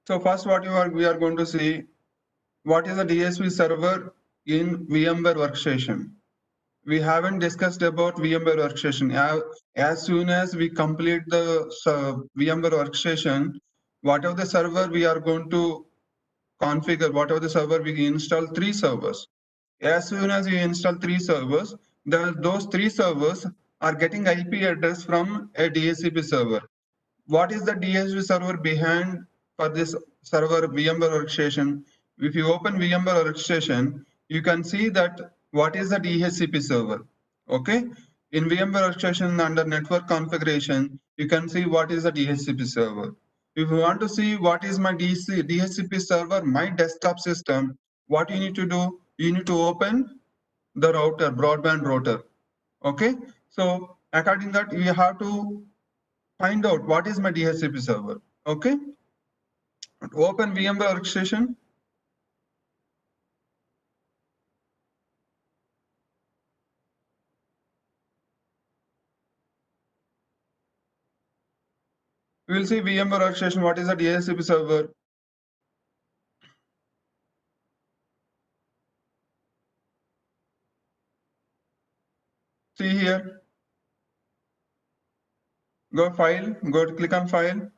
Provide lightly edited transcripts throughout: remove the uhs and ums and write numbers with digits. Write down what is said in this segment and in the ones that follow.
So first we are going to see what is a DSP server in VMware Workstation. We haven't discussed about VMware Workstation. As soon as we complete the VMware Workstation, whatever the server we are going to configure, whatever the server we install 3 servers. As soon as you install 3 servers, those 3 servers are getting IP address from a DHCP server. What is the DHCP server behind for this server VMware Workstation? If you open VMware Workstation, you can see that what is the DHCP server. Okay, in VMware Workstation under network configuration, you can see what is the DHCP server. If you want to see what is my DHCP server, my desktop system, what you need to do, you need to open the router, broadband router. Okay, so according that you have to find out what is my DHCP server. Okay, open VMware Workstation. We will see VMware Workstation. What is the DHCP server? See here. Go file. Go to click on file.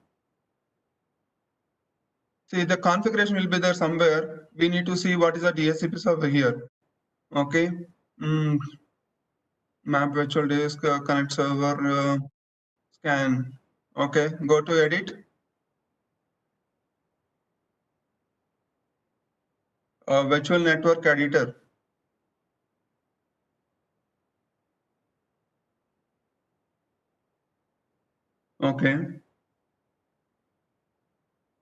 See the configuration will be there somewhere. We need to see what is the DHCP server here. Okay. Map virtual disk, connect server, scan. Okay. Go to edit. Virtual network editor. Okay.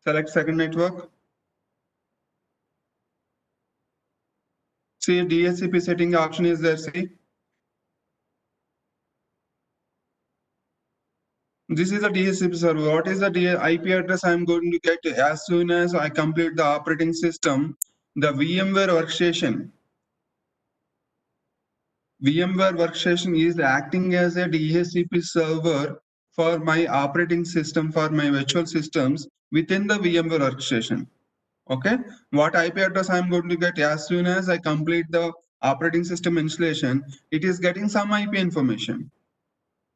Select second network. See DHCP setting option is there. See. This is a DHCP server. What is the IP address I am going to get as soon as I complete the operating system? The VMware Workstation. VMware Workstation is acting as a DHCP server for my operating system, for my virtual systems within the VMware Workstation. Okay, what IP address I am going to get as soon as I complete the operating system installation, it is getting some IP information.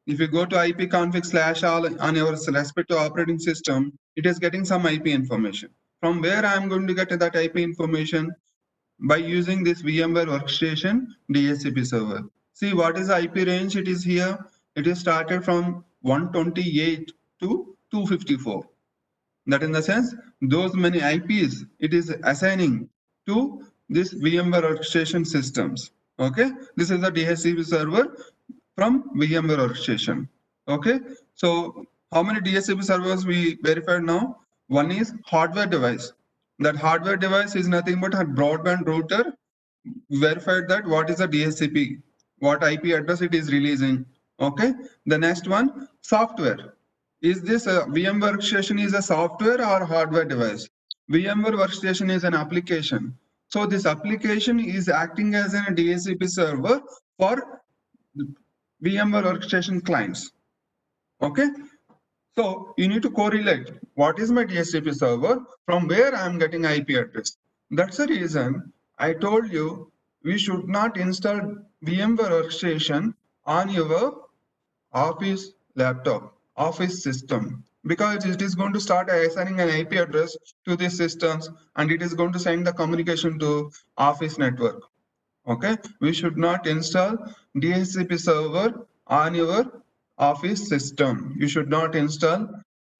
If you go to ipconfig/all on your respective operating system, it is getting some IP information. From where I am going to get that IP information? By using this VMware Workstation DHCP server. See what is the IP range? It is here. It is started from 128 to 254. That in the sense, those many IPs it is assigning to this VMware Workstation systems. Okay, this is the DHCP server from VMware Workstation. Okay, so how many DHCP servers we verified now? One is hardware device. That hardware device is nothing but a broadband router. Verified that what is the DHCP, what IP address it is releasing. Okay, the next one, software. Is this a VMware Workstation is a software or hardware device? VMware Workstation is an application. So this application is acting as a DHCP server for VMware Workstation clients. Okay, so you need to correlate what is my DHCP server from where I am getting IP address. That's the reason I told you we should not install VMware Workstation on your Office laptop, Office system, because it is going to start assigning an IP address to these systems and it is going to send the communication to Office network. Okay, we should not install DHCP server on your Office system. You should not install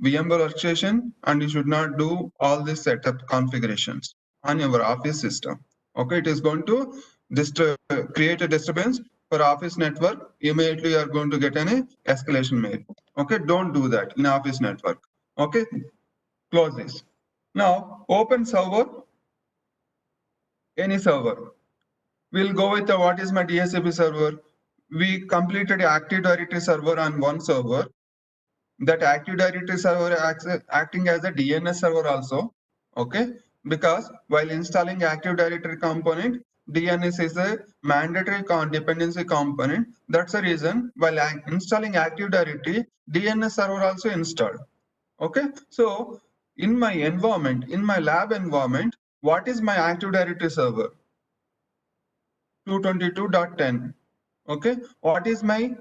VMware Workstation and you should not do all these setup configurations on your Office system. Okay, it is going to create a disturbance for Office network. Immediately you are going to get an escalation mail. Okay, don't do that in Office network. Okay, close this. Now open server, any server. We'll go with what is my DHCP server. We completed Active Directory server on one server. That Active Directory server acting as a DNS server also. Okay, because while installing Active Directory component, DNS is a mandatory dependency component. That's the reason while installing Active Directory, DNS server also installed. Okay, so in my environment, in my lab environment, what is my Active Directory server? 222.10. Okay. What is my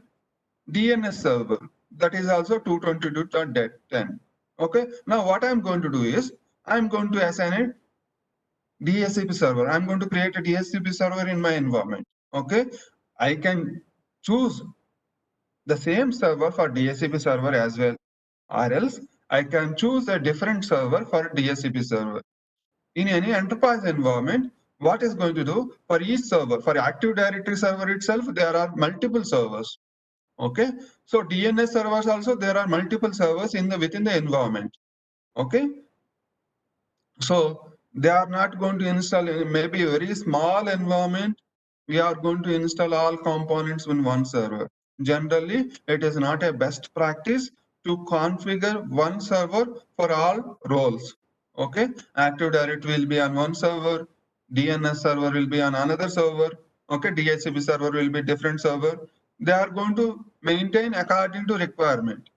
DNS server? That is also 222.10. Okay. Now what I'm going to do is I'm going to assign a DHCP server. I'm going to create a DHCP server in my environment. Okay. I can choose the same server for DHCP server as well, or else I can choose a different server for DHCP server. In any enterprise environment, what is going to do for each server, for Active Directory server itself, there are multiple servers. Okay, so DNS servers also, there are multiple servers within the environment. Okay, so they are not going to install maybe a very small environment. We are going to install all components in one server. Generally, it is not a best practice to configure one server for all roles. Okay, Active Directory will be on one server, DNS server will be on another server. Okay, DHCP server will be different server. They are going to maintain according to requirement.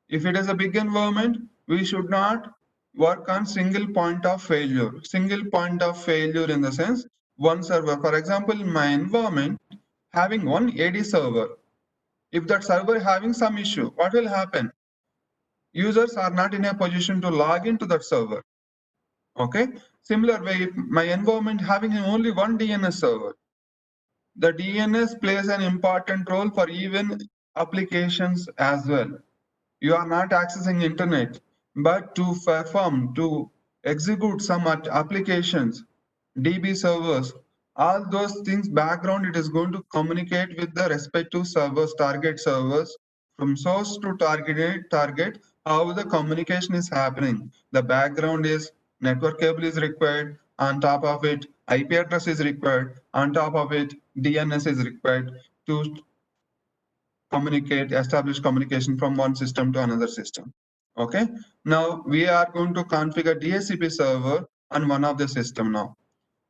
If it is a big environment, we should not work on single point of failure. Single point of failure in the sense one server. For example, in my environment, having one AD server, if that server having some issue, what will happen? Users are not in a position to log into that server. Okay. Similar way, if my environment having only one DNS server, the DNS plays an important role for even applications as well. You are not accessing internet, but to execute some applications, DB servers, all those things background, it is going to communicate with the respective servers, target servers, from source to target, how the communication is happening. The background is network cable is required, on top of it IP address is required, on top of it DNS is required to establish communication from one system to another system. Okay, now we are going to configure DHCP server on one of the system. Now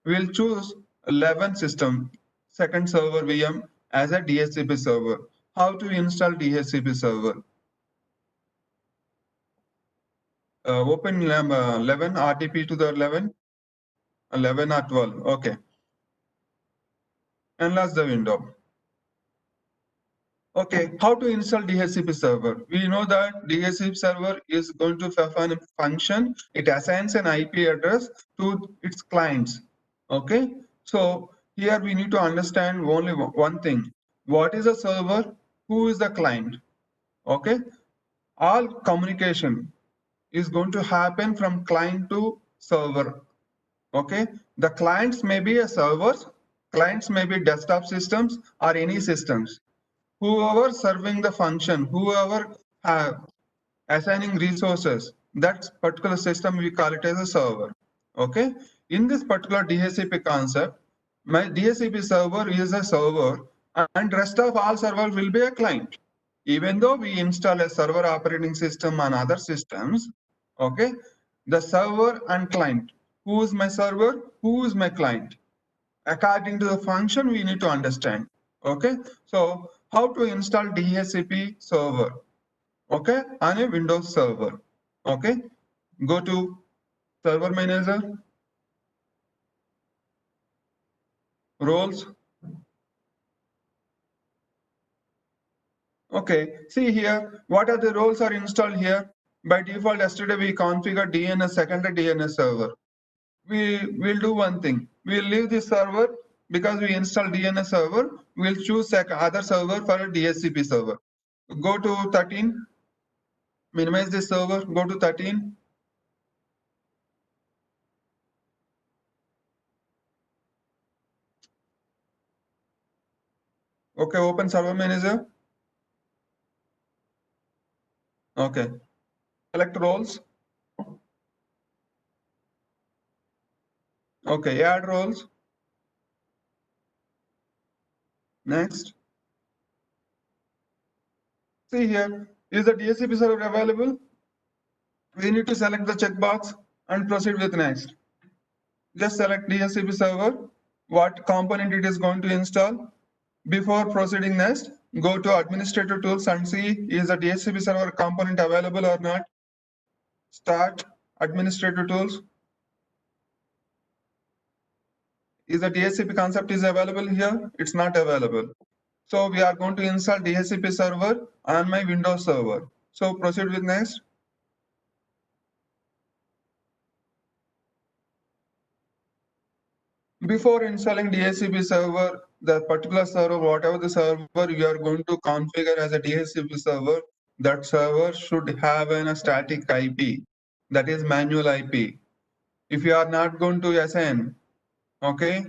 we'll choose 11 system, second server VM as a DHCP server. How to install DHCP server? Open 11 RDP to the 11 or 12. Okay, enlarge the window. Okay, how to install DHCP server? We know that DHCP server is going to perform a function. It assigns an IP address to its clients. Okay, so here we need to understand only one thing. What is a server? Who is the client? Okay, all communication is going to happen from client to server. Okay, the clients may be a servers, clients may be desktop systems or any systems. Whoever serving the function, whoever assigning resources, that particular system we call it as a server. Okay, in this particular DHCP concept, my DHCP server is a server and rest of all server will be a client. Even though we install a server operating system on other systems, okay, the server and client, who is my server, who is my client, according to the function we need to understand. Okay, so how to install DHCP server? Okay, on a Windows server. Okay, go to server manager, roles. Okay, see here what are the roles are installed here. By default, yesterday we configured DNS secondary DNS server. We will do one thing. We'll leave this server because we install DNS server. We'll choose other server for a DHCP server. Go to 13, minimize this server, go to 13. Okay, open server manager. Okay, select roles. Okay, add roles. Next. See here, is the DHCP server available? We need to select the checkbox and proceed with next. Just select DHCP server, what component it is going to install. Before proceeding next, go to administrator tools and see is the DHCP server component available or not. Start administrative tools? Is the DHCP concept is available here? It's not available. So we are going to install DHCP server on my Windows server. So proceed with next. Before installing DHCP server, the particular server, whatever the server you are going to configure as a DHCP server, that server should have a static IP, that is manual IP. If you are not going to assign, okay,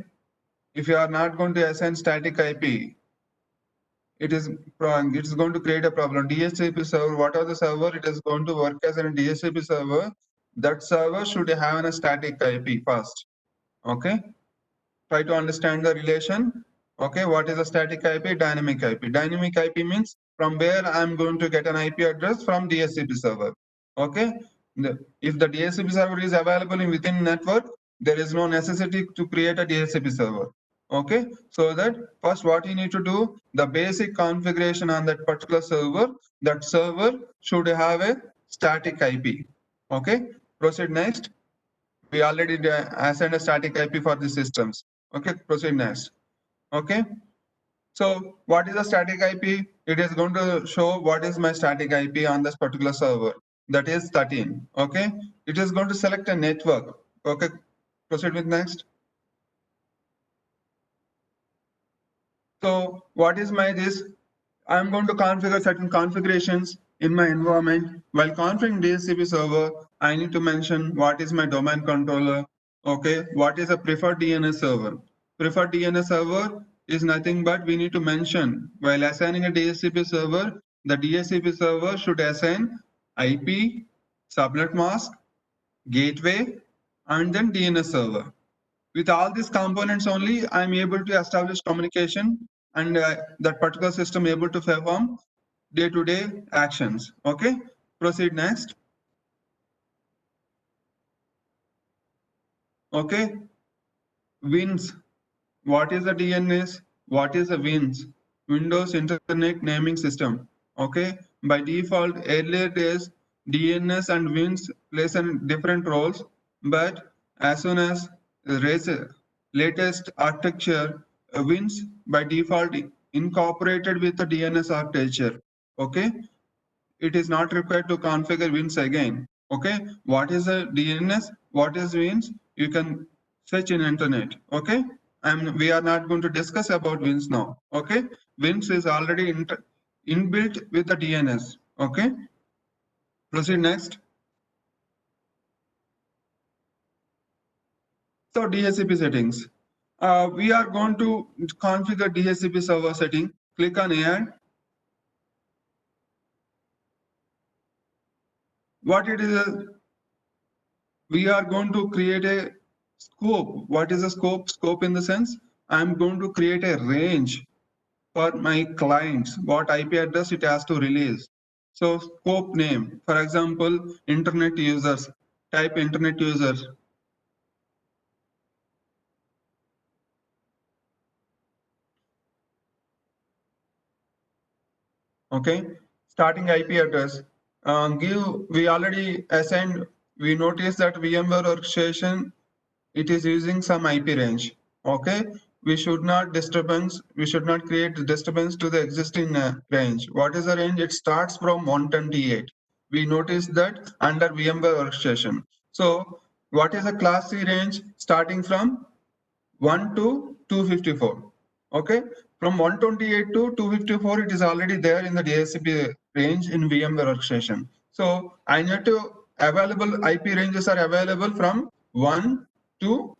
if you are not going to assign static IP, it's going to create a problem. DHCP server, whatever the server, it is going to work as a DHCP server. That server should have a static IP first. Okay. Try to understand the relation. Okay, what is a static IP? Dynamic IP. Dynamic IP means from where I'm going to get an IP address from DHCP server. Okay, if the DHCP server is available within network, there is no necessity to create a DHCP server. Okay, so that first what you need to do, the basic configuration on that particular server, that server should have a static IP. Okay, proceed next. We already assigned a static IP for the systems. Okay, proceed next. Okay, so what is a static IP? It is going to show what is my static IP on this particular server. That is 13. Okay, it is going to select a network. Okay, proceed with next. So what is my this? I'm going to configure certain configurations in my environment. While configuring DHCP server, I need to mention what is my domain controller. Okay, what is a preferred DNS server? Preferred DNS server is nothing but we need to mention while assigning a DHCP server, the DHCP server should assign IP, subnet mask, gateway, and then DNS server. With all these components only, I'm able to establish communication and that particular system able to perform day-to-day actions. Okay, proceed next. Okay, WINS. What is the DNS? What is the WINS? Windows Internet Naming System. Okay, by default, earlier days, DNS and WINS plays different roles, but as soon as the latest architecture, WINS by default incorporated with the DNS architecture. Okay, it is not required to configure WINS again. Okay, what is a DNS? What is WINS? You can search in internet. Okay, we are not going to discuss about WINS now. Okay, WINS is already inbuilt with the DNS. Okay, proceed next. So DHCP settings. We are going to configure DHCP server setting. Click on add. What it is, we are going to create a scope. What is a scope? Scope in the sense I'm going to create a range for my clients, what IP address it has to release. So scope name, for example, internet users, type internet users. Okay, starting IP address. We already assigned, we noticed that VMware orchestration, it is using some IP range. Okay, we should not create disturbance to the existing range. What is the range? It starts from 128. We noticed that under VMware orchestration. So what is the class C range starting from 1 to 254? Okay, from 128 to 254, it is already there in the DHCP range in VMware orchestration. So I need to available IP ranges are available from 1 to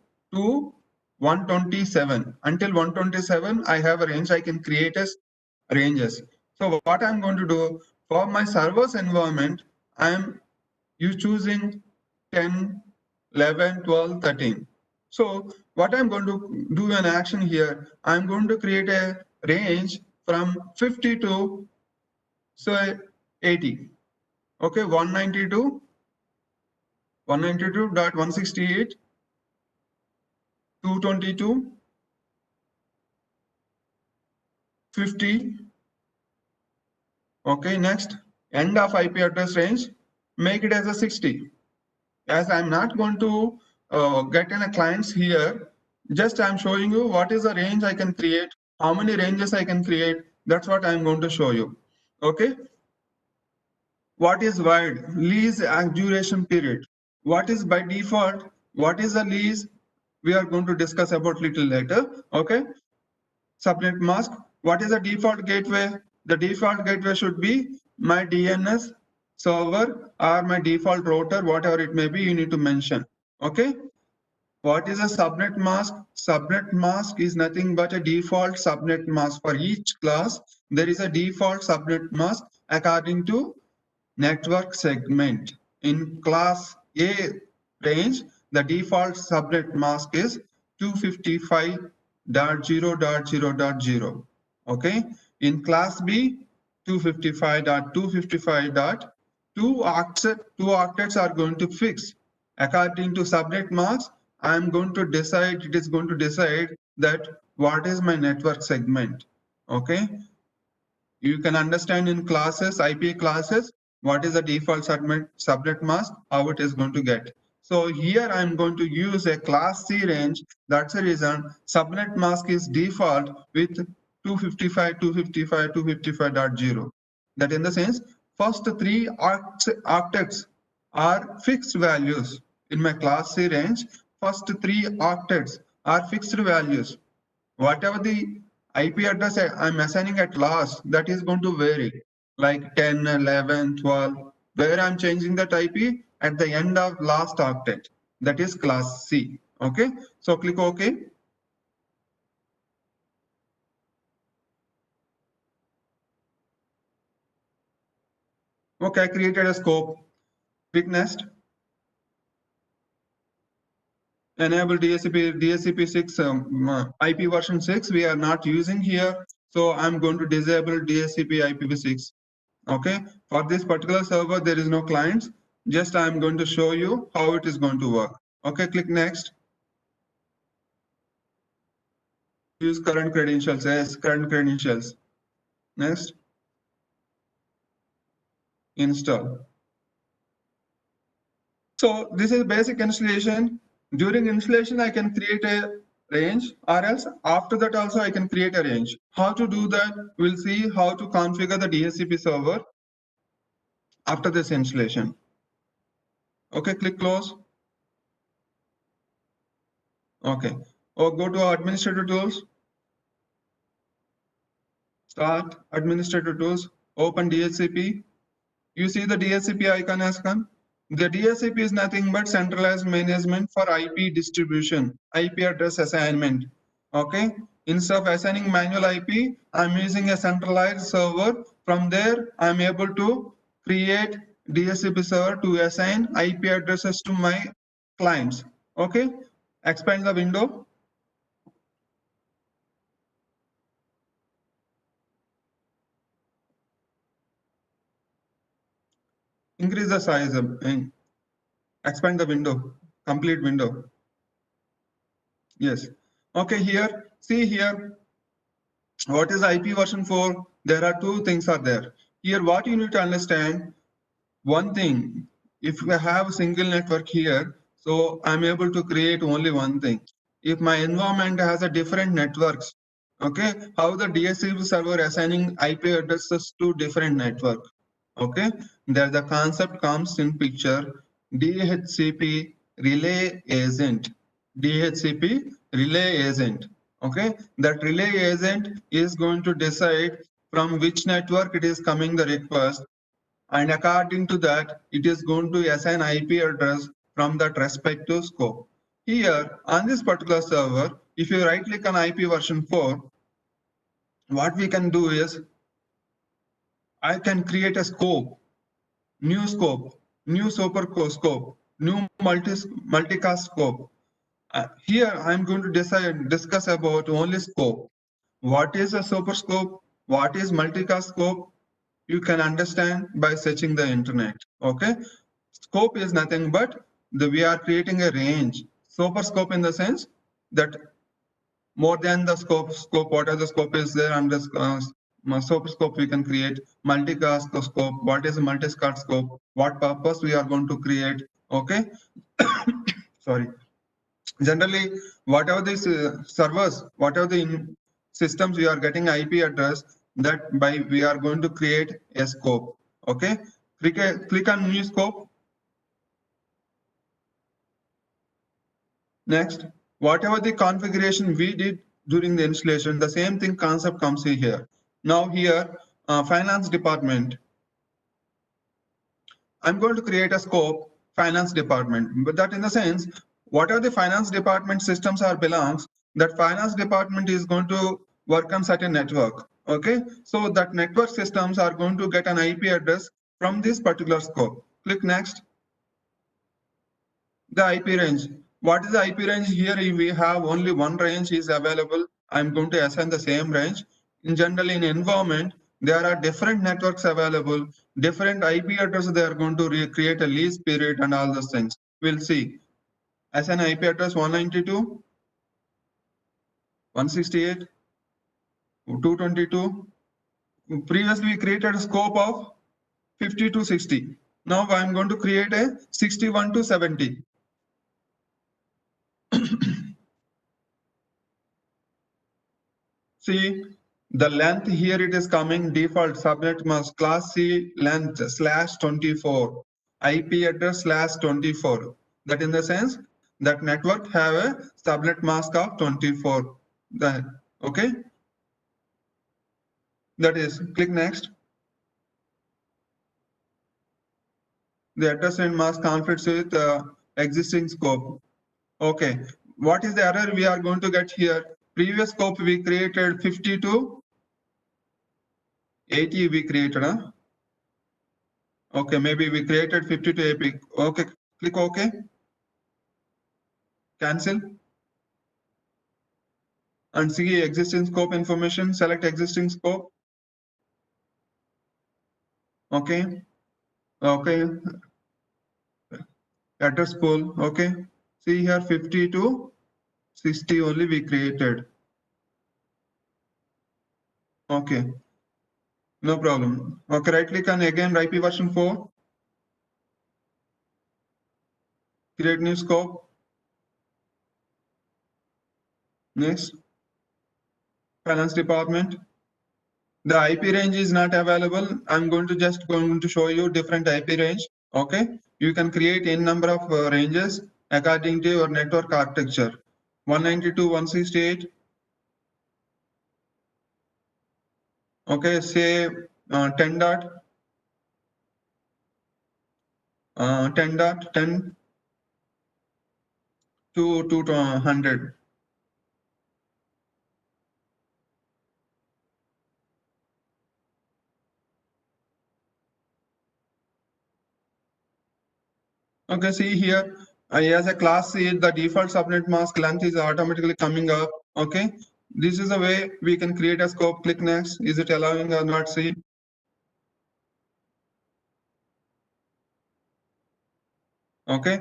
127. Until 127, I have a range I can create as ranges. So what I'm going to do for my servers environment, I am choosing 10, 11, 12, 13. So what I'm going to do an action here, I'm going to create a range from 50 to say 80. Okay, 192, 192.168, 222, 50. Okay, next, end of IP address range, make it as a 60. As I'm not going to get any clients here, just I'm showing you what is the range I can create, how many ranges I can create. That's what I'm going to show you. Okay. What is wide? Lease duration period. What is by default? What is the lease? We are going to discuss about little later. Okay. Subnet mask. What is the default gateway? The default gateway should be my DNS server or my default router, whatever it may be, you need to mention. Okay. What is a subnet mask? Subnet mask is nothing but a default subnet mask. For each class, there is a default subnet mask according to network segment. In class A range, the default subnet mask is 255.0.0.0. Okay. In class B, 255.255.2 octets are going to fix. According to subnet mask, I am going to decide, it is going to decide that what is my network segment. Okay. You can understand in classes, IP classes, what is the default subnet mask, how it is going to get. So here I'm going to use a class C range. That's the reason subnet mask is default with 255, 255, 255.0. That in the sense, first three octets are fixed values. In my class C range, first three octets are fixed values. Whatever the IP address I'm assigning at last, that is going to vary, like 10, 11, 12, where I'm changing that IP at the end of last octet. That is class C. Okay, so click OK. Okay, I created a scope. Click next. Enable DHCP 6 IP version 6 we are not using here, so I'm going to disable DHCP IPv6. Okay, for this particular server there is no clients, just I'm going to show you how it is going to work. Okay, click next. Use current credentials. Yes, current credentials. Next, install. So this is basic installation. During installation I can create a range, or else after that also I can create a range. How to do that? We'll see how to configure the DHCP server after this installation. Okay, click close. Okay, or go to administrator tools. Start administrator tools, open DHCP. You see the DHCP icon has come. The DHCP is nothing but centralized management for IP distribution, IP address assignment. Okay. Instead of assigning manual IP, I'm using a centralized server. From there, I'm able to create DHCP server to assign IP addresses to my clients. Okay. Expand the window. Increase the size of, expand the window, complete window. Yes. Okay, here, see here, what is IP version 4? There are two things are there. Here, what you need to understand, one thing, if we have a single network here, so I'm able to create only one thing. If my environment has a different networks, okay, how the DHCP server assigning IP addresses to different network, okay, there the concept comes in picture, DHCP relay agent, DHCP relay agent, okay, that relay agent is going to decide from which network it is coming the request, and according to that, it is going to assign IP address from that respective scope. Here, on this particular server, if you right click on IP version 4, what we can do is, I can create a scope, new super scope, new multicast scope. Here, I'm going to discuss about only scope. What is a super scope? What is multicast scope? You can understand by searching the internet. Okay, scope is nothing but we are creating a range. Super scope in the sense that more than the scope, what are the scope is there under super scope we can create multicast scope. What is a multicast scope? What purpose we are going to create? Okay. Sorry. Generally, whatever these servers, whatever the systems we are getting IP address, that by we are going to create a scope. Okay. Click on new scope. Next, whatever the configuration we did during the installation, the same thing concept comes here. Now here, finance department. I'm going to create a scope, finance department, but that in the sense, whatever the finance department systems are belongs, that finance department is going to work on certain network. Okay, so that network systems are going to get an IP address from this particular scope. Click next. The IP range. What is the IP range? Here we have only one range is available. I'm going to assign the same range. In general, in environment, there are different networks available, different IP addresses. They are going to create a lease period and all those things. We'll see. Assign IP address 192, 168, 222. Previously, we created a scope of 50 to 60. Now I'm going to create a 61 to 70. See, the length here it is coming default subnet mask class C length /24 IP address /24. That in the sense that network have a subnet mask of 24. That okay. That is click next. The address and mask conflicts with existing scope. Okay. What is the error we are going to get here? Previous scope we created 50 to 80 we created. Okay, maybe we created 50 to Epic. Okay, click OK. Cancel. And see existing scope information. Select existing scope. Okay. Okay. Address pool. Okay. See here 50 to 60 only we created. Okay. No problem. Okay, right click on again IP version 4. Create new scope. Next. Finance department. The IP range is not available. I'm going to show you different IP range. Okay. You can create n number of ranges according to your network architecture. 192, 168. Okay, say 10 dot 10 dot 10 to 100. Okay, see here, as a class C, the default subnet mask length is automatically coming up. Okay, this is a way we can create a scope. Click next. Is it allowing or not? See. Okay.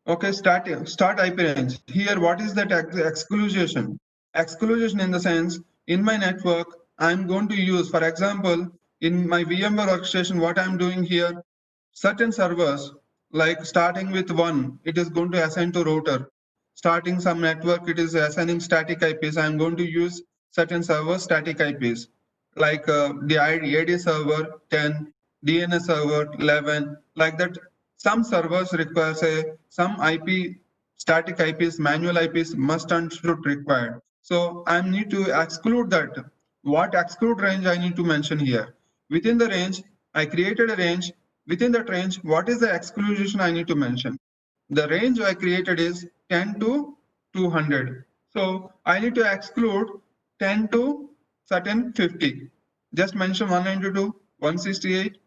Okay, start IP range. Here, what is that exclusion? Exclusion in the sense, in my network, I'm going to use, for example, in my VMware workstation, what I'm doing here, certain servers, like starting with one, it is going to assign to router. Starting some network, it is assigning static IPs. I'm going to use certain servers static IPs, like the AD server 10, DNS server 11, like that. Some servers require say some IP static IPs, manual IPs must and should required. So I need to exclude that. What exclude range I need to mention here? Within the range, I created a range. Within that range, what is the exclusion I need to mention? The range I created is 10 to 200. So I need to exclude 10 to certain 50. Just mention 192, 168,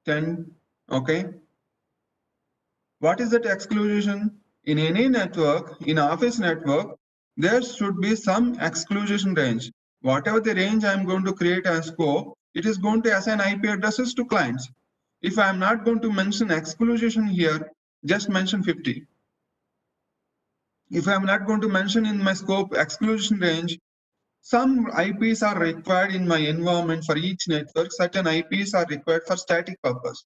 10. Okay. What is that exclusion? In any network, in office network, there should be some exclusion range. Whatever the range I'm going to create as scope, it is going to assign IP addresses to clients. If I'm not going to mention exclusion here, just mention 50. If I'm not going to mention in my scope exclusion range, Some IPs are required in my environment for each network. Certain IPs are required for static purpose.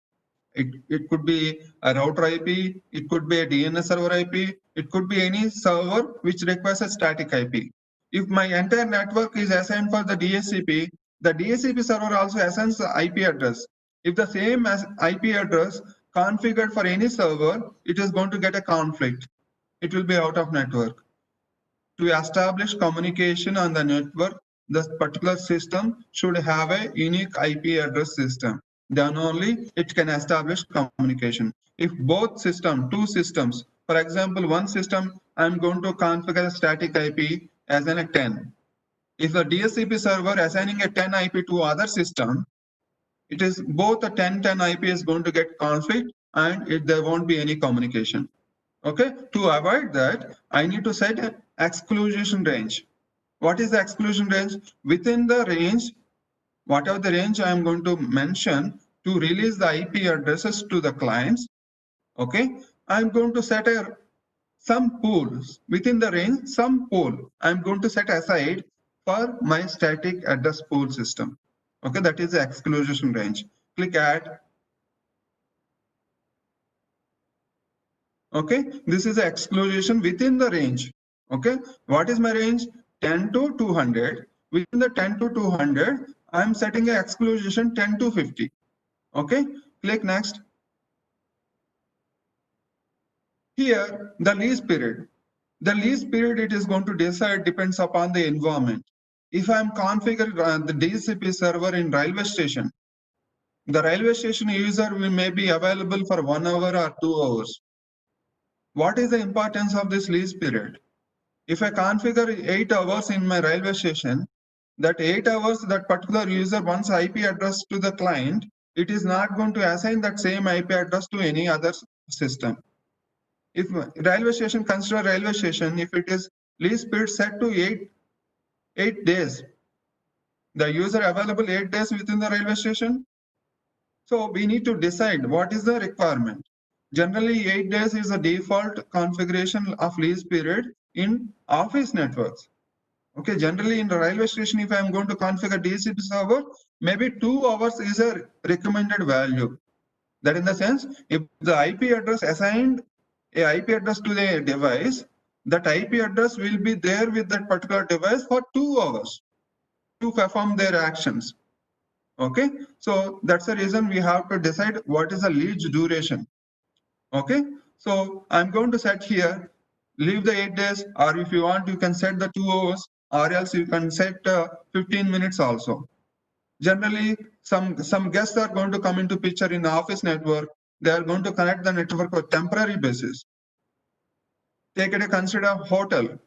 It could be a router IP, it could be a DNS server IP, it could be any server which requires a static IP. If my entire network is assigned for the DHCP server also assigns the IP address. If the same as IP address configured for any server, it is going to get a conflict. It will be out of network. To establish communication on the network, the particular system should have a unique IP address system. Then only it can establish communication. If both two systems, for example, one system, I'm going to configure a static IP as a 10. If the DHCP server assigning a 10 IP to other system, it is both a 10 IP is going to get conflict and there won't be any communication. Okay, to avoid that, I need to set an exclusion range. What is the exclusion range? Within the range, whatever the range I am going to mention to release the IP addresses to the clients, okay, I'm going to set some pools within the range, some pool I'm going to set aside for my static address pool system. Okay, that is the exclusion range. Click add. Okay, this is the exclusion within the range. Okay, what is my range? 10 to 200. Within the 10 to 200, I'm setting an exclusion 10 to 50. Okay, click next. Here, the lease period. The lease period it is going to decide depends upon the environment. If I'm configuring the DHCP server in railway station, the railway station user may be available for 1 hour or 2 hours. What is the importance of this lease period? If I configure 8 hours in my railway station, that 8 hours that particular user wants IP address to the client, it is not going to assign that same IP address to any other system. If railway station, consider railway station, if it is lease period set to 8 days, the user available 8 days within the railway station. So we need to decide what is the requirement. Generally, 8 days is the default configuration of lease period in office networks. Okay, generally in the railway station, if I'm going to configure DHCP server, maybe 2 hours is a recommended value. That in the sense, if the IP address assigned a IP address to the device, that IP address will be there with that particular device for 2 hours to perform their actions. Okay, so that's the reason we have to decide what is the lease duration. Okay, so I'm going to set here, leave the 8 days, or if you want, you can set the 2 hours, or else you can set 15 minutes also. Generally, some guests are going to come into picture in the office network. They are going to connect the network on temporary basis. Take it to consider hotel.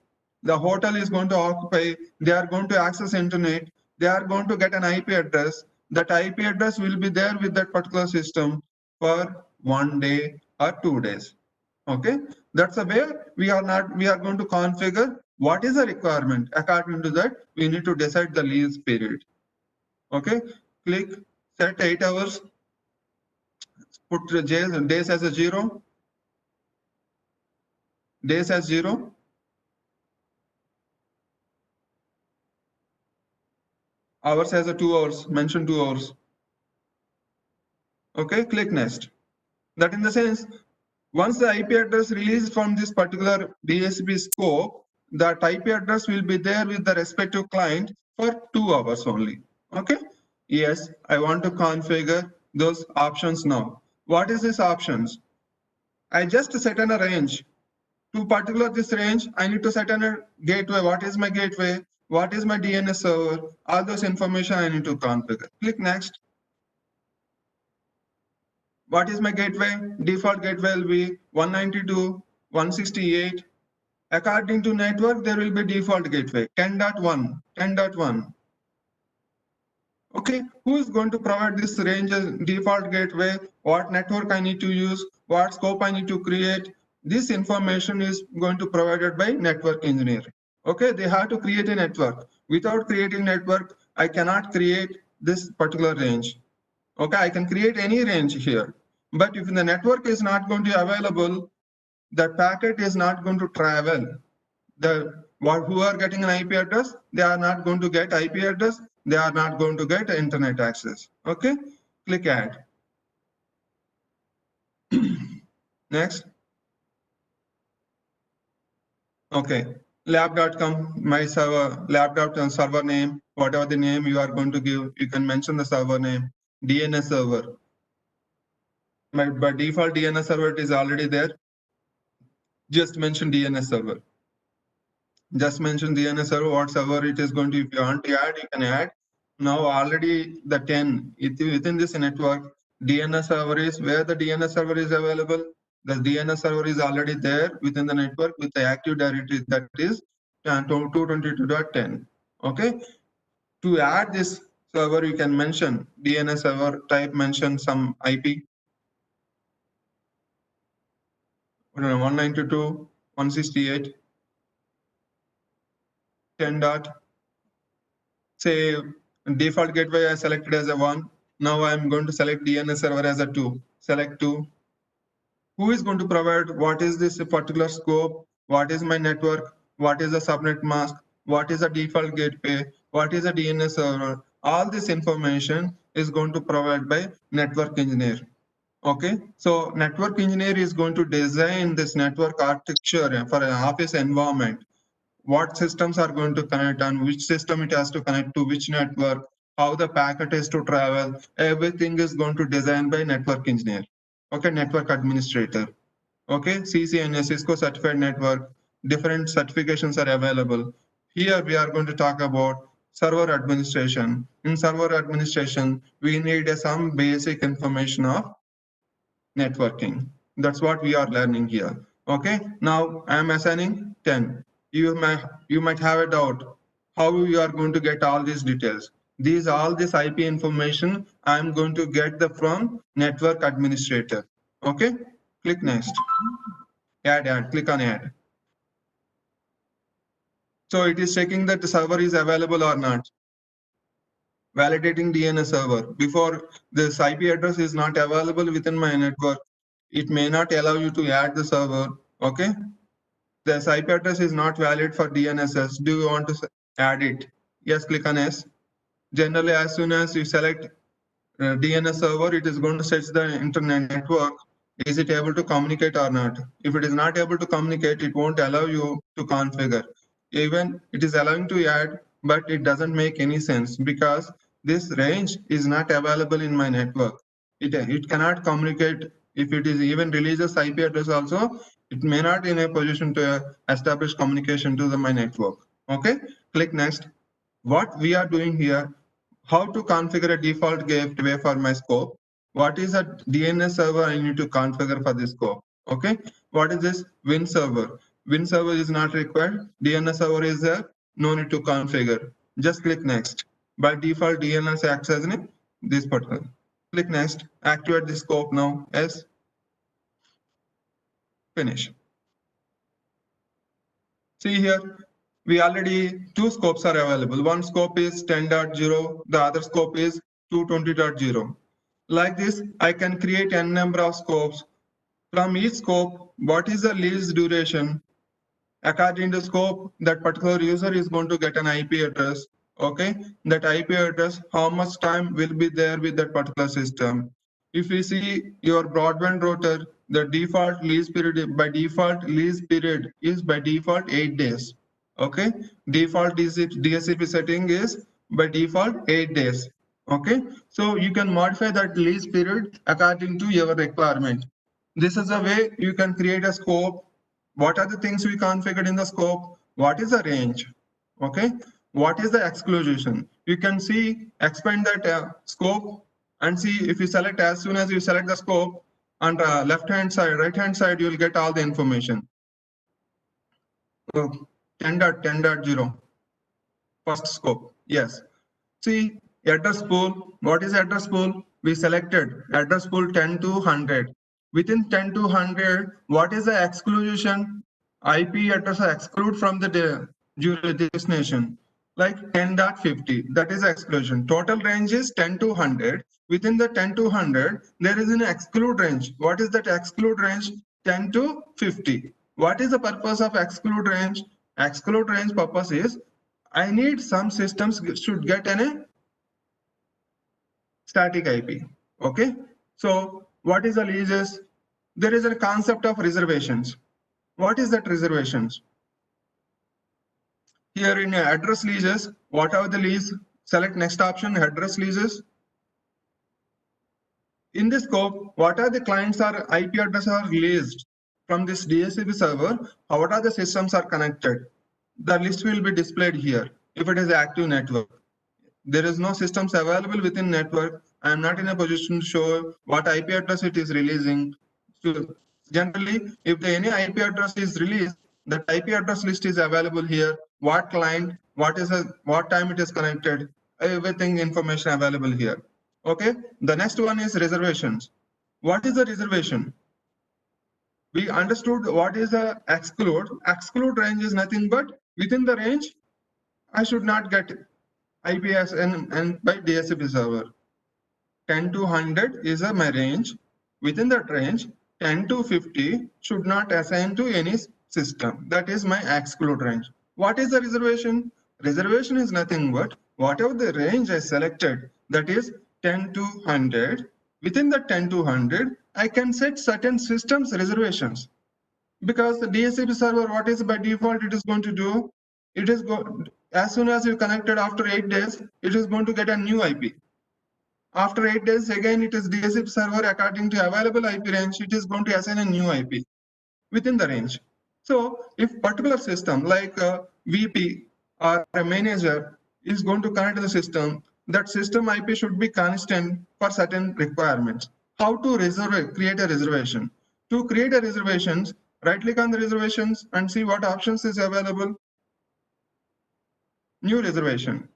The hotel is going to occupy, they are going to access internet, they are going to get an IP address. That IP address will be there with that particular system for 1 day or 2 days. Okay, that's the way we are going to configure what is the requirement. According to that, we need to decide the lease period. Okay, click set 8 hours, put days as a 0, days as 0. Hours as a 2 hours, mention 2 hours. Okay, click next. That in the sense, once the IP address released from this particular DHCP scope, that IP address will be there with the respective client for 2 hours only. Okay, yes, I want to configure those options now. What is these options? I just set in a range. To particular this range, I need to set in a gateway. What is my gateway? What is my DNS server? All those information I need to configure. Click next. What is my gateway? Default gateway will be 192.168. According to network, there will be default gateway 10.1, 10.1. Okay, who is going to provide this range as default gateway? What network I need to use? What scope I need to create? This information is going to be provided by network engineer. Okay, they have to create a network. Without creating network, I cannot create this particular range. Okay, I can create any range here. But if the network is not going to be available, the packet is not going to travel. The Who are getting an IP address? They are not going to get IP address. They are not going to get internet access. Okay, click add. Next. Okay, lab.com, my server, lab.com server name, whatever the name you are going to give, you can mention the server name, DNS server. By default DNS server it is already there. Just mention DNS server. Just mention DNS server, what server it is going to, if you want to add, you can add. Now already the 10, within this network, DNS server is where the DNS server is available. The DNS server is already there within the network with the active directory, that is 222.10. Okay, to add this server, you can mention DNS server type, mention some IP 192.168.10 dot. Say default gateway I selected as a 1. Now I'm going to select DNS server as a 2. Select 2. Who is going to provide, what is this particular scope, what is my network, what is the subnet mask, what is the default gateway, what is a DNS server. All this information is going to provide by network engineer. Okay, so network engineer is going to design this network architecture for an office environment. What systems are going to connect and which system it has to connect to which network, how the packet is to travel, everything is going to design by network engineer. Okay, network administrator. Okay, CCNA, Cisco Certified Network, different certifications are available. Here we are going to talk about server administration. In server administration, we need some basic information of networking. That's what we are learning here. Okay, now I am assigning 10. You might have a doubt how you are going to get all these details. All this IP information I am going to get from network administrator. Okay, click next. Add, click on add. So it is checking that the server is available or not. Validating DNS server. Before this IP address is not available within my network, it may not allow you to add the server. Okay, this IP address is not valid for DNSS. Do you want to add it? Yes, click on yes. Generally, as soon as you select DNS server, it is going to search the internet network. Is it able to communicate or not? If it is not able to communicate, it won't allow you to configure. Even it is allowing to add, but it doesn't make any sense because this range is not available in my network. It cannot communicate. If it is even releases IP address also, it may not in a position to establish communication to my network. Okay, click next. What we are doing here, how to configure a default gateway for my scope, what is a DNS server I need to configure for this scope. Okay, what is this Win server? Win server is not required, DNS server is there, no need to configure. Just click next. By default DNS acts as this button. Click next, activate the scope now. Yes, finish. See here, we already two scopes are available. One scope is 10.0, the other scope is 220.0. Like this, I can create n number of scopes. From each scope, what is the lease duration? According to scope, that particular user is going to get an IP address. Okay, that IP address, how much time will be there with that particular system? If you see your broadband router, the default lease period is by default 8 days. Okay, default DSCP setting is by default 8 days. Okay, so you can modify that lease period according to your requirement. This is a way you can create a scope. What are the things we configured in the scope? What is the range? Okay, what is the exclusion? You can see, expand that scope and see if you select, as soon as you select the scope, on the left hand side, right hand side, you will get all the information. 10.10.0, first scope. Yes. See, address pool. What is address pool? We selected address pool 10 to 100. Within 10 to 100, what is the exclusion? IP address exclude from the destination, like 10.50. That is exclusion. Total range is 10 to 100. Within the 10 to 100, there is an exclude range. What is that exclude range? 10 to 50. What is the purpose of exclude range? Exclude range purpose is I need some systems should get a static IP. Okay. So what is the leases? There is a concept of reservations. What is that reservations? Here in address leases, what are the leases? Select next option, address leases. In this scope, what are the clients or IP address are released from this DHCP server? What are the systems are connected? The list will be displayed here if it is active network. There is no systems available within network. I am not in a position to show what IP address it is releasing. So generally, if any IP address is released, that IP address list is available here. What client, what time it is connected, everything information available here. Okay. The next one is reservations. What is a reservation? We understood what is a exclude. Exclude range is nothing but within the range, I should not get IPS and by DHCP server. 10 to 100 is my range. Within that range, 10 to 50 should not assign to any system. That is my exclude range. What is the reservation? Reservation is nothing but whatever the range I selected, that is 10 to 100. Within the 10 to 100, I can set certain systems reservations. Because the DHCP server, what is by default it is going to do? It is as soon as you connected after 8 days, it is going to get a new IP. After 8 days, again, it is DHCP server according to available IP range, it is going to assign a new IP within the range. So if particular system like a VP or a manager is going to connect to the system, that system IP should be constant for certain requirements. How to create a reservation? To create a reservations, right click on the reservations and see what options is available. New reservation.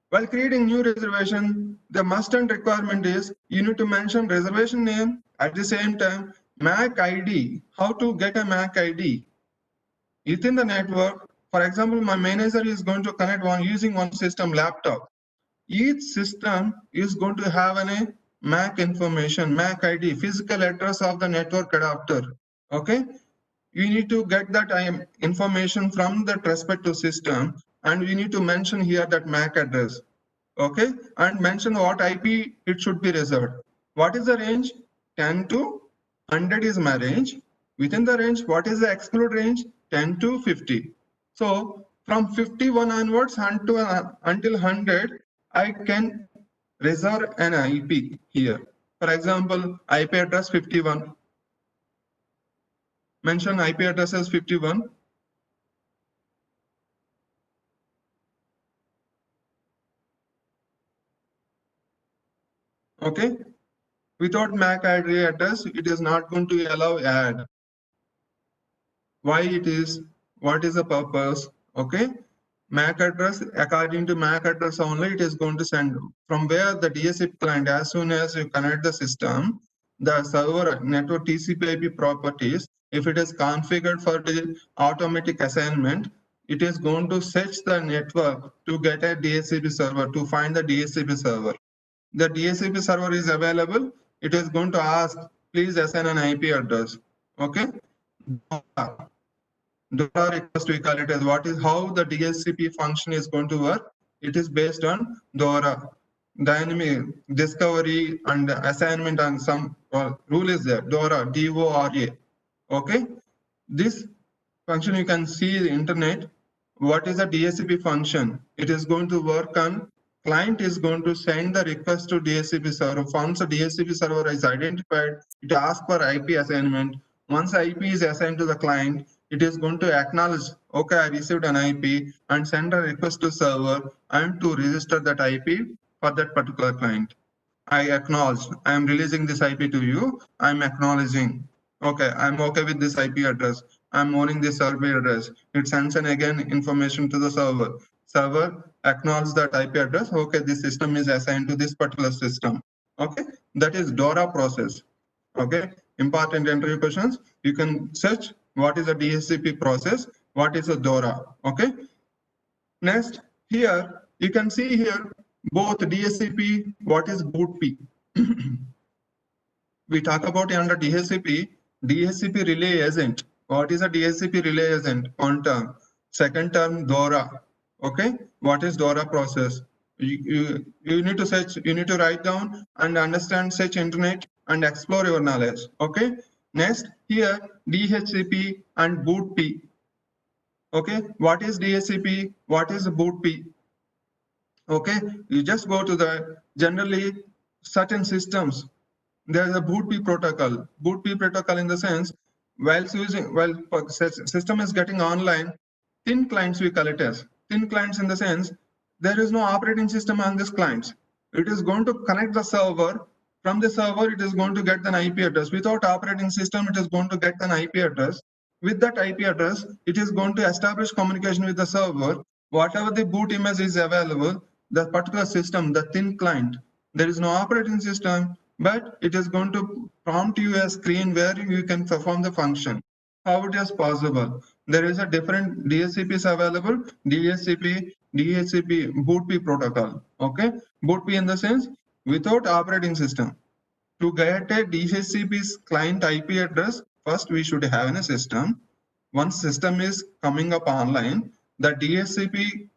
While creating new reservation, the must and requirement is you need to mention reservation name, at the same time MAC ID. How to get a MAC ID? Within the network, for example, my manager is going to connect using one system laptop. Each system is going to have a MAC information, MAC ID, physical address of the network adapter. Okay, you need to get that information from that respective system, and we need to mention here that MAC address. Okay, and mention what IP it should be reserved. What is the range? 10 to 100 is my range. Within the range, what is the exclude range? 10 to 50. So from 51 onwards until 100, I can reserve an IP here. For example, IP address 51. Mention IP address as 51. Okay. Without MAC ID address, it is not going to allow add. Why it is? What is the purpose? Okay. MAC address, according to MAC address only, it is going to send from where the DHCP client, as soon as you connect the system, the server network TCP/IP properties, if it is configured for the automatic assignment, it is going to search the network to get a DHCP server, to find the DHCP server. The DHCP server is available, it is going to ask, please assign an IP address. Okay. DORA request, we call it as what is how the DHCP function is going to work. It is based on DORA, dynamic discovery and assignment, and some rule is there, DORA, DORA. Okay. This function you can see the internet. What is a DHCP function? It is going to work on client is going to send the request to DHCP server. Once the DHCP server is identified, it asks for IP assignment. Once IP is assigned to the client, it is going to acknowledge, okay, I received an IP, and send a request to server and to register that IP for that particular client. I acknowledge, I am releasing this IP to you. I'm acknowledging, okay, I'm okay with this IP address. I'm owning this server address. It sends an again information to the server. Server acknowledges that IP address. Okay, this system is assigned to this particular system. Okay, that is DORA process. Okay, important interview questions. You can search what is a DHCP process, what is a DORA. Okay. Next, here you can see here both DHCP, what is BOOTP. We talk about under DHCP relay agent. What is a DHCP relay agent? One term. Second term, DORA. Okay, what is DORA process? You need to search, you need to write down and understand, search internet and explore your knowledge. Okay, next here DHCP and BOOTP. Okay, what is DHCP? What is BOOTP? Okay, you just go to the generally certain systems. There is a BOOTP protocol. BOOTP protocol in the sense, while system is getting online, thin clients we call it as thin clients in the sense there is no operating system on this clients. It is going to connect the server. From the server, it is going to get an IP address. Without operating system, it is going to get an IP address. With that IP address, it is going to establish communication with the server. Whatever the boot image is available, the particular system, the thin client, there is no operating system, but it is going to prompt you a screen where you can perform the function. How it is possible? There is a different DHCPs available, DHCP, BOOTP protocol. Okay, BOOTP in the sense without operating system. To get a DHCP's client IP address, first we should have a system. Once system is coming up online, the DHCP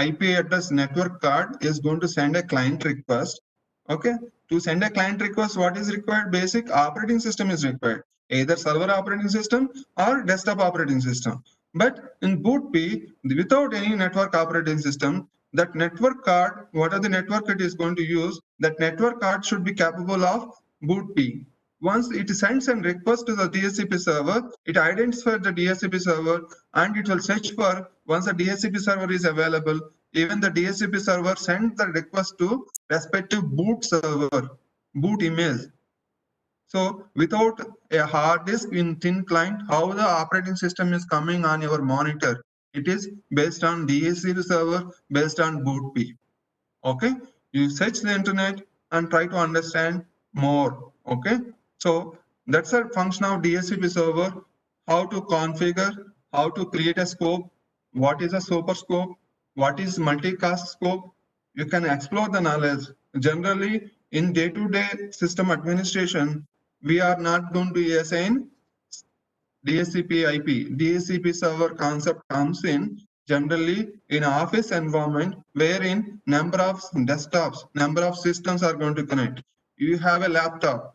IP address network card is going to send a client request. Okay, to send a client request, what is required? Basic operating system is required, either server operating system or desktop operating system. But in BOOTP, without any network operating system, that network card, what are the network it is going to use, that network card should be capable of BOOTP. Once it sends a request to the DHCP server, it identifies the DHCP server and it will search for, once the DHCP server is available, even the DHCP server sends the request to respective boot server, boot image. So without a hard disk in thin client, how the operating system is coming on your monitor? It is based on DHCP server, based on BOOTP. Okay, you search the internet and try to understand more. Okay, so that's a function of DHCP server. How to configure, how to create a scope, what is a super scope, what is multicast scope. You can explore the knowledge. Generally, in day-to-day system administration, we are not going to assign DHCP IP. DHCP server concept comes in generally in office environment wherein number of desktops, number of systems are going to connect. You have a laptop.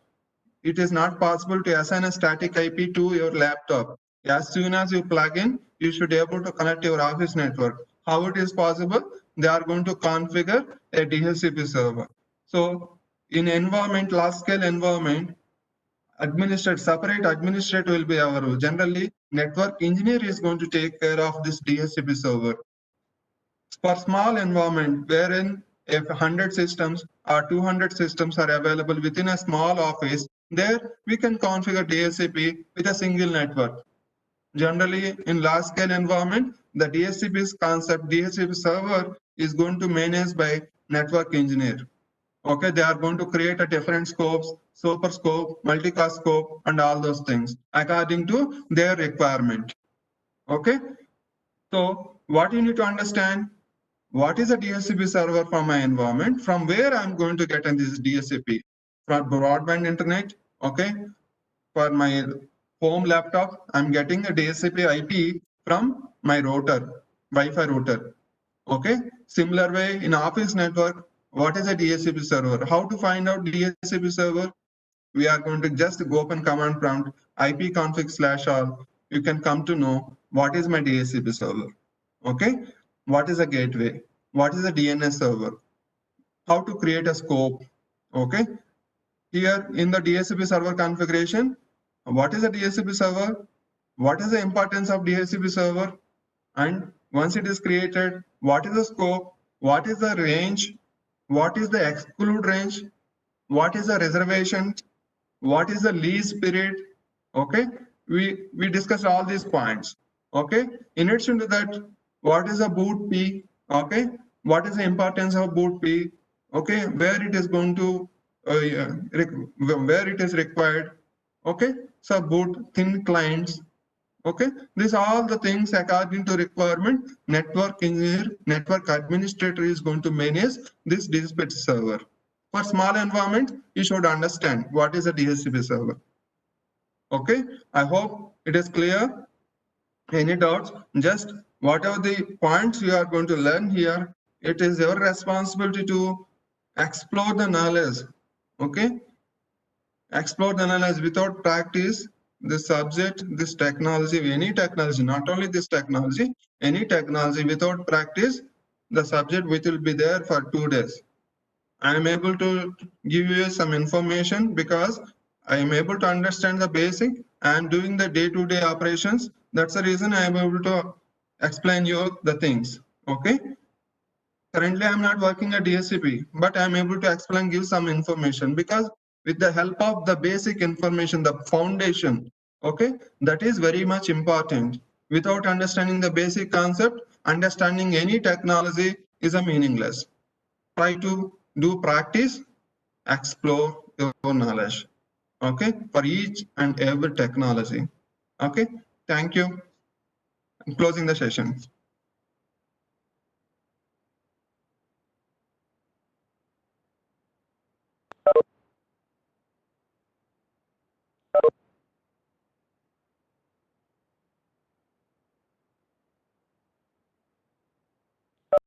It is not possible to assign a static IP to your laptop. As soon as you plug in, you should be able to connect your office network. How it is possible? They are going to configure a DHCP server. So in environment, large scale environment, separate administrator will be our role. Generally, network engineer is going to take care of this DHCP server. For small environment, wherein if 100 systems or 200 systems are available within a small office, there we can configure DHCP with a single network. Generally, in large scale environment, the DHCP's concept, DHCP server is going to manage by network engineer. Okay, they are going to create a different scopes, super scope, multicast scope, and all those things according to their requirement. Okay, so what you need to understand, what is a DHCP server for my environment, from where I'm going to get this DHCP, from broadband internet. Okay, for my home laptop, I'm getting a DHCP IP from my router, Wi-Fi router. Okay, similar way in office network, what is a DHCP server? How to find out DHCP server? We are going to just go open command prompt ipconfig/all. You can come to know what is my DHCP server. Okay, what is a gateway? What is a DNS server? How to create a scope? Okay, here in the DHCP server configuration, what is a DHCP server? What is the importance of DHCP server? And once it is created, what is the scope? What is the range? What is the exclude range? What is the reservation? What is the lease period? Okay, we discussed all these points. Okay, in addition to that, what is a BOOTP? Okay, what is the importance of BOOTP? Okay, where it is going to where it is required. Okay, so boot thin clients. Okay, these are all the things according to requirement. Network engineer, network administrator is going to manage this DHCP server. For small environment, you should understand what is a DHCP server. Okay, I hope It is clear? Any doubts? Just whatever the points you are going to learn here, it is your responsibility to explore the knowledge. Okay? Explore the knowledge. Without practice, this subject, this technology, any technology, not only this technology, any technology, without practice, the subject which will be there for 2 days. I am able to give you some information because I am able to understand the basic. I am doing the day-to-day operations. That's the reason I am able to explain you the things. Okay. Currently, I'm not working at DSCP, but I'm able to explain, give some information because with the help of the basic information, the foundation, okay, that is very much important. Without understanding the basic concept, understanding any technology is a meaningless. Try to do practice, explore your knowledge, okay, for each and every technology. Okay, thank you. I'm closing the session.